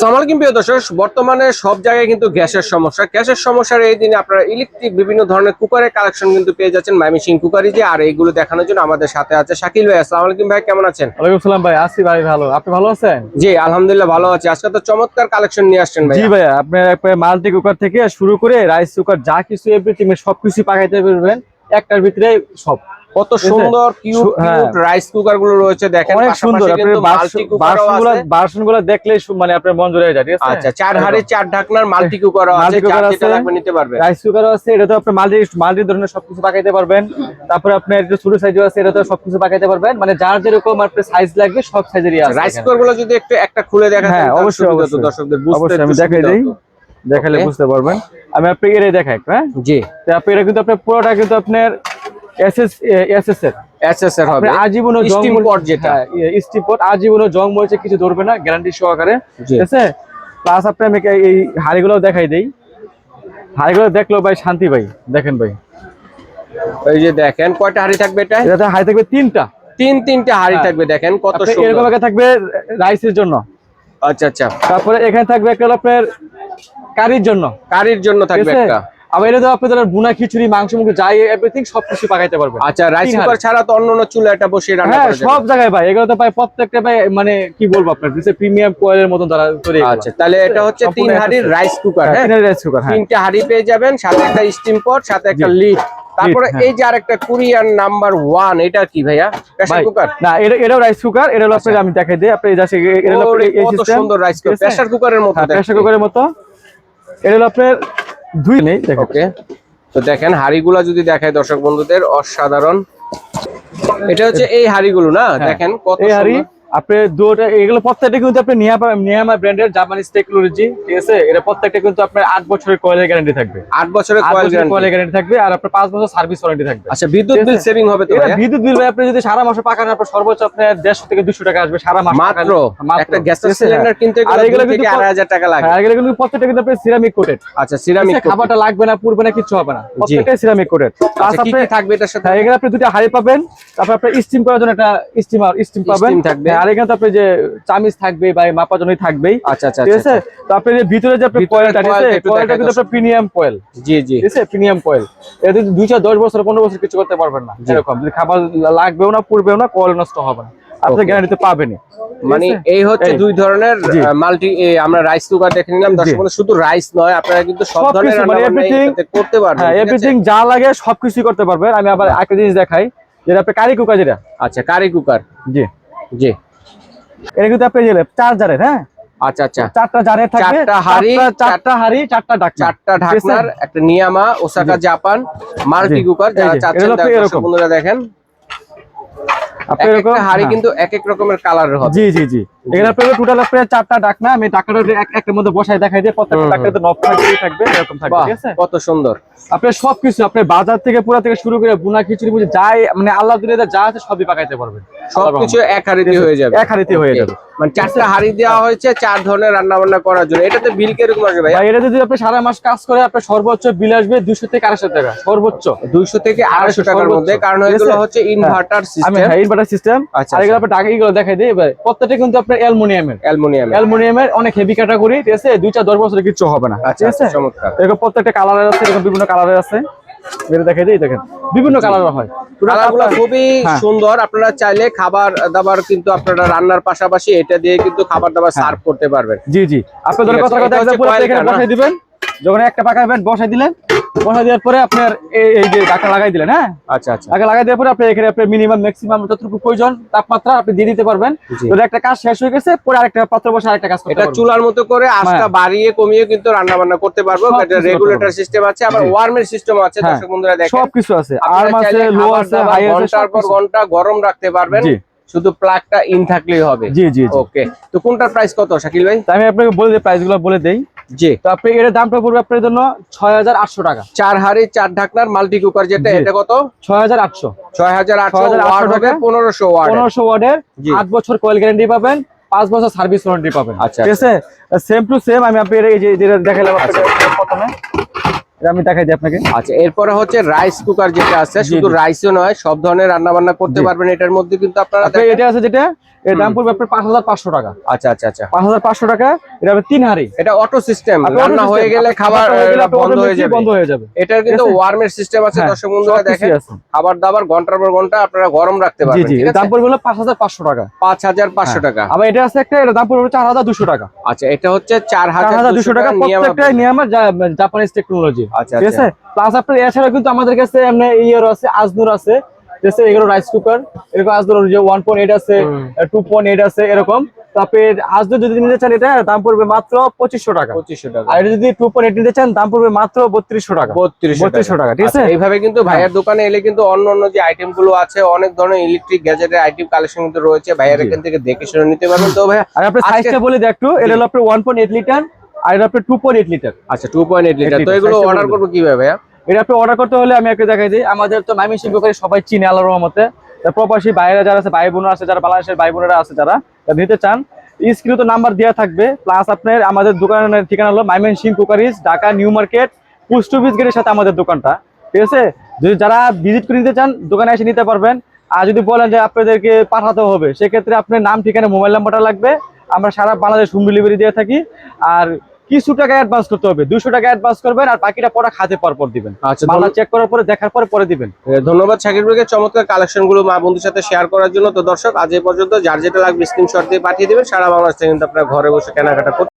আসসালামু আলাইকুম প্রিয় দর্শক, বর্তমানে সব জায়গায় কিন্তু গ্যাসের সমস্যার এই দিনে আপনারা ইলেকট্রিক বিভিন্ন ধরনের কুকারের কালেকশন কিন্তু পেয়ে যাচ্ছেন মাইমিশিং কুকারিজে। আর এইগুলো দেখানোর জন্য আমাদের সাথে আছে শাকিল ভাই। আসসালামু আলাইকুম ভাই, কেমন আছেন? ওয়ালাইকুম আসসালাম ভাই, আছি ভাই ভালো। আপনি ভালো আছেন? জি আলহামদুলিল্লাহ ভালো আছি। আজকে তো চমৎকার কালেকশন নিয়ে আসছেন ভাই। জি ভাইয়া, আপনি মাল্টি কুকার থেকে শুরু করে রাইস কুকার যা কিছু এভরিথিং সবকিছু পাকাইতে পারবেন একটার ভিতরে সব। কত সুন্দর কিউট রাইস কুকার গুলো রয়েছে দেখেন, অনেক সুন্দর। কিন্তু মাল্টি কুকারও আছে। ভার্সনগুলো দেখলে মানে আপনার মন জুড়ে যায়। ঠিক আছে, আচ্ছা, 4 হাড়ি 4 ঢাকনার মাল্টি কুকারও আছে, যেটা লাগবে নিতে পারবেন। রাইস কুকারও আছে, এটা তো আপনি মাল্টি ধরনের সবকিছু পাকাইতে পারবেন। তারপরে আপনার একটু ছোট সাইজও আছে, এটা তো সবকিছু পাকাইতে পারবেন। মানে যার যেরকম আপনার সাইজ লাগবে সব সাইজেরই আছে। রাইস কুকার গুলো যদি একটু একটা খুলে দেখাতেন। হ্যাঁ অবশ্যই, দর্শকদের বুঝতে আমি দেখাই দেই, দেখালে বুঝতে পারবেন। আমি আপনাকে এটাই দেখাই। হ্যাঁ জি, তো আপনি এটা কিন্তু আপনার পুরোটা কিন্তু আপনার এসএসএর হবে, আজীবন স্টিম পট, যেটা স্টিম পট আজীবন জং মরিচে কিছু ধরবে না, গ্যারান্টি সহকারে। ঠিক আছে, প্লাস আপনি আমি এই হাড়িগুলো দেখাই দেই। হাড়িগুলো দেখলো ভাই শান্তি ভাই। দেখেন ভাই, এই যে দেখেন কয়টা হাড়ি থাকবে এটাতে হাড়ি থাকবে তিনটা হাড়ি থাকবে। দেখেন কত সুন্দর। এরকম একটা থাকবে রাইসের জন্য। আচ্ছা আচ্ছা, তারপরে এখানে থাকবে একটা আপনার কারির জন্য থাকবে একটা। আবার এটা তো আপনাদের বুনা খিচুড়ি মাংস মুখ যাই এভরিথিং সবকিছু পাকাইতে পারবে। আচ্ছা, রাইস কুকার ছাড়া তো অন্য চুলা এটা বসিয়ে রান্না করা যায়। সব জায়গায় ভাই এগুলো তো ভাই প্রত্যেকটা ভাই মানে কি বলবো আপনার প্রিমিয়াম কোয়ালিটির মতন তারা তৈরি। আচ্ছা, তাহলে এটা হচ্ছে 3 হাড়ির রাইস কুকার। হ্যাঁ, 3 রাইস কুকার, তিনটা হাড়ি পেয়ে যাবেন, সাথে একটা স্টিম পট, সাথে একটা লিড। তারপরে এই যে আরেকটা কোরিয়ান নাম্বার 1, এটা কি ভাইয়া? প্রেসার কুকার না, এটাও রাইস কুকার। এটা হলো আপনাদের আমি দেখাই দেই। আপনি জাস্ট এটা হলো এই কত সুন্দর রাইস কুকার, প্রেসার কুকারের মতো। প্রেসার কুকারের মতো। এটা হলো আপনার দুই নেই। ওকে, তো দেখেন হাড়িগুলা যদি দেখায় দর্শক বন্ধুদের, অসাধারণ। এটা হচ্ছে এই হাড়িগুলো না, দেখেন কত সুন্দর। আপনি দুটো এগুলো প্রত্যেকটা কিন্তু আপনি নিয়ামা ব্র্যান্ডের জাপানিজ টেকনোলজি। ঠিক আছে, এটা প্রত্যেকটা কিন্তু আপনার 8 বছরের কয়েলের গ্যারান্টি থাকবে। 8 বছরের কয়েল গ্যারান্টি থাকবে, আর আপনার 5 বছর সার্ভিস ওয়ারেন্টি থাকবে। আচ্ছা, বিদ্যুৎ বিল সেভিং হবে তো? বিদ্যুৎ বিল ভাই আপনি যদি সারা মাসে পাকান আপনার সর্বোচ্চ আপনার 150 থেকে 200 টাকা আসবে সারা মাস। মাত্র একটা গ্যাস সিলিন্ডার কিনতে গেলে 2 থেকে 2500 টাকা লাগে। আর এগুলো কিন্তু প্রত্যেকটা কিন্তু আপনি সিরামিক কোটেড। আচ্ছা, সিরামিক কোটেড, খাবারটা লাগবে না, পুরবে না, কিছু হবে না, প্রত্যেকটাই সিরামিক কোটেড। প্লাস আপনি থাকবে এটার সাথে। এখানে আপনি দুটো হাড়ি পাবেন, তারপর আপনি স্টিম করার জন্য একটা স্টিম পাবেন। আর এখানে তো আপনি যে চামিচ থাকবে বা মাপার জন্যই থাকবেই। আচ্ছা আচ্ছা, ঠিক আছে। তো আপনি যে ভিতরে যে আপনি কয়েলটা আছে, কয়েলটা কিন্তু আপনার প্রিমিয়াম কয়েল। জি জি, ঠিক আছে, প্রিমিয়াম কয়েল। এটা যদি 2-10 বছর 15 বছর কিছু করতে পারবেন না। এরকম যদি খাবার লাগবেও না, পুরবেও না, কয়েল নষ্ট হবে না, আপনি গ্যারান্টিতে পাবেনই। মানে এই হচ্ছে দুই ধরনের মাল্টি আমরা রাইস কুকার দেখে নিলাম। দর্শক শুধু রাইস নয়, আপনারা কিন্তু সব ধরনের রান্না করতে পারবেন। হ্যাঁ, এভরিথিং যা লাগে সবকিছু করতে পারবেন। আমি আবার একটা জিনিস দেখাই, যেটা আপনি কারি কুকার, যেটা আচ্ছা কারি কুকার। জি জি, এটা কিন্তু আপনি 4 জারের। হ্যাঁ, আচ্ছা আচ্ছা, 4টা জারের থাকবে, 4টা হাড়ি 4টা ঢাকনার একটা নিয়ামা ওসাকা জাপান মাল্টি কুকার। যারা চাচ্ছেন বন্ধুরা দেখেন, একটা হাড়ি কিন্তু এক এক রকমের কালারের হবে। জি জি জি, এখানে আপনাদের টোটাল আপনাদের 4টা ঢাকনা। আমি ঢাকনাটা একটার মধ্যে বসাই দেখাই দিই। প্রত্যেকটা ঢাকনাতে নব থাকবে, এরকম থাকবে। ঠিক আছে, কত সুন্দর। আপনার সবকিছু আপনার বাজার থেকে পুরা থেকে শুরু করে বুনা খিচুড়ি বুঝে যাই মানে আল্লাহ দুনিয়াতে যা আছে সবই পাকাইতে পারবেন। সবকিছু এক হাড়িতে হয়ে যাবে। এক হাড়িতে হয়ে যাবে। মানে 4টা হাড়ি দেওয়া হয়েছে 4 ধরনের রান্না বান্না করার জন্য। এটাতে বিল কিরকম আসবে ভাই? এটা যদি আপনি সারা মাস কাজ করে আপনার সর্বোচ্চ বিল আসবে 200 থেকে 250 টাকা। সর্বোচ্চ 200 থেকে 250 টাকার মধ্যে, কারণ এগুলো হচ্ছে ইনভার্টার সিস্টেম। Inverter system. আর এগুলো আপনার টাকাগুলো দেখাই দেই ভাই। প্রত্যেকটা কিন্তু আপনার অ্যালুমিনিয়ামের অনেক হেভি ক্যাটাগরি। ঠিক আছে, 2-10 বছরের কিছু হবে না। ঠিক আছে, চমৎকার। এরকম প্রত্যেকটা কালারের আছে, এরকম বিভিন্ন কালারের আছে। এটা দেখাই দিই, দেখেন বিভিন্ন কালারের হয়। কালারগুলো খুবই সুন্দর। আপনারা চাইলে খাবার দাবার কিন্তু আপনারা রান্নার পাশাপাশি এটা দিয়ে কিন্তু খাবার দাবার সার্ভ করতে পারবেন। জি জি, আপনি ধরে কথা এখানে বসাই দিবেন। যখন একটা পাকাবেন বসাই দিলেন, বসাই দেওয়ার পরে আপনার এই যে ঢাকা লাগাই দিলেন। হ্যাঁ, আচ্ছা আচ্ছা, ঢাকা লাগাই দেওয়ার পরে আপনি এখানে আপনি মিনিমাম ম্যাক্সিমাম যতটুকু প্রয়োজন তাপমাত্রা আপনি দিয়ে দিতে পারবেন। যদি একটা কাজ শেষ হয়ে গেছে পরে আরেকটা পাত্র বসে আরেকটা কাজ করতে পারবেন। এটা চুলার মতো করে আঁচটা বাড়িয়ে কমিয়ে কিন্তু রান্না বান্না করতে পারবো। এটা রেগুলেটর সিস্টেম আছে, আবার ওয়ার্মের সিস্টেম আছে। দর্শক বন্ধুরা দেখেন সবকিছু আছে, আর্ম আছে, লো আছে, হাই আছে, ঘন্টার পর ঘন্টা গরম রাখতে পারবেন। শুধু প্লাগটা ইন থাকলেই হবে। জি জি, ওকে। তো কোনটার প্রাইস কত শাকিল ভাই? আমি আপনাকে বলে দিই, প্রাইসগুলো বলে দেই। জি, তো আপনি এর দামটা পড়বে আপনার জন্য 6800 টাকা। 4 হাড়ি 4 ঢাকনার মাল্টি কুকার যেটা, এটা কত? 6800 ওয়াট হবে 1500 ওয়াট। 1500 ওয়াটের 8 বছর কয়েল গ্যারান্টি পাবেন, 5 বছর সার্ভিস ওয়ারেন্টি পাবেন। আচ্ছা, ঠিক আছে, সেম টু সেম। আমি আপনাকে এই যে যেটা দেখাইলাম আপনাকে প্রথমে, আমি দেখাই দিই আপনাকে। আচ্ছা, এরপরে হচ্ছে রাইস কুকার যেটা আছে, শুধু রাইসও নয় সব ধরনের রান্না বান্না করতে পারবেন এটার মধ্যে। কিন্তু আপনারা এটা আছে যেটা এর দাম পড়বে আপনার 5500 টাকা। আচ্ছা আচ্ছা আচ্ছা, 5500 টাকা। এটা হবে 3 হাঁড়ি। এটা অটো সিস্টেম, রান্না হয়ে গেলে খাবার বন্ধ হয়ে যাবে। এটার কিন্তু ওয়ার্মের সিস্টেম আছে। দর্শক বন্ধুরা দেখেন, খাবার দাবার ঘন্টার পর ঘন্টা আপনারা গরম রাখতে পারবেন। জি জি, দাম পড়বে হলো 5500 টাকা। 5500 টাকা। আবার এটা আছে একটা, এর দাম পড়বে 4200 টাকা। আচ্ছা, এটা হচ্ছে 4200 টাকা। প্রত্যেকটাই নিয়ামা জাপানিজ টেকনোলজি। আচ্ছা, ঠিক আছে। প্লাস আপনার এছাড়া কিন্তু আমাদের কাছে এমনি ইয়ার আছে, আজনুর আছে, ঠিক আছে, এগুলো রাইস কুকার, এরকম আজনুর যে 1.8 আছে, 2.8 আছে, এরকম। তারপরে আজনুর যদি নিতে চান, এটা দাম পড়বে মাত্র 2500 টাকা। 2500 টাকা। আর এটা যদি 2.8 নিতে চান, দাম পড়বে মাত্র 3200 টাকা। 3200 টাকা, ঠিক আছে। এইভাবে কিন্তু ভাইয়ার দোকানে এলে কিন্তু অন্য যে আইটেম গুলো আছে, অনেক ধরনের ইলেকট্রিক গ্যাজেটের আইটেম কালেকশন কিন্তু রয়েছে, ভাইয়ার এখান থেকে দেখে শুনে নিতে পারবেন। তো ভাইয়া, আর আপনার সাইজটা বলে দিই একটু, এটা হলো আপনার 1.8 লিটার, আর এটা আপনার 2.8 লিটার। আচ্ছা, 2.8 লিটার। তো এগুলো অর্ডার করব কিভাবে ভাইয়া? এটা আপনি অর্ডার করতে হলে আমি একটা দেখাই দিই, আমাদের তো ময়মনসিংহ করে সবাই চিনে আল্লাহর রহমতে। প্রবাসী বাইরে যারা আছে, ভাই বোনেরা আছে, যারা বাংলাদেশের ভাই বোনেরা আছে, যারা নিতে চান, স্ক্রিনে তো নাম্বার দেওয়া থাকবে। প্লাস আপনার আমাদের দোকানের ঠিকানা হলো Mymensingh cookeries, Dhaka new market, post office গেটের সাথে আমাদের দোকানটা, ঠিক আছে। যদি যারা ভিজিট করে নিতে চান, দোকানে এসে নিতে পারবেন। আর যদি বলেন যে আপনাদেরকে পাঠাতে হবে, সেক্ষেত্রে আপনার নাম, ঠিকানা, মোবাইল নাম্বারটা লাগবে। আমরা সারা বাংলাদেশ হোম ডেলিভারি দিয়ে থাকি। আর কিছু টাকা অ্যাডভান্স করতে হবে, 200 টাকা অ্যাডভান্স করবেন, আর বাকিটা পরে খাতে পর দিবেন। আচ্ছা, মাল চেক করার পরে, দেখার পরে দিবেন। ধন্যবাদ শাকিল ভাইকে চমৎকার কালেকশন গুলো মা বন্ধুর সাথে শেয়ার করার জন্য। তো দর্শক, আজ এই পর্যন্ত। যার যেটা লাগবে স্ক্রিনশট দিয়ে পাঠিয়ে দিবেন। সারা বাংলাদেশ থেকে কিন্তু আপনারা ঘরে বসে কেনাকাটা করতে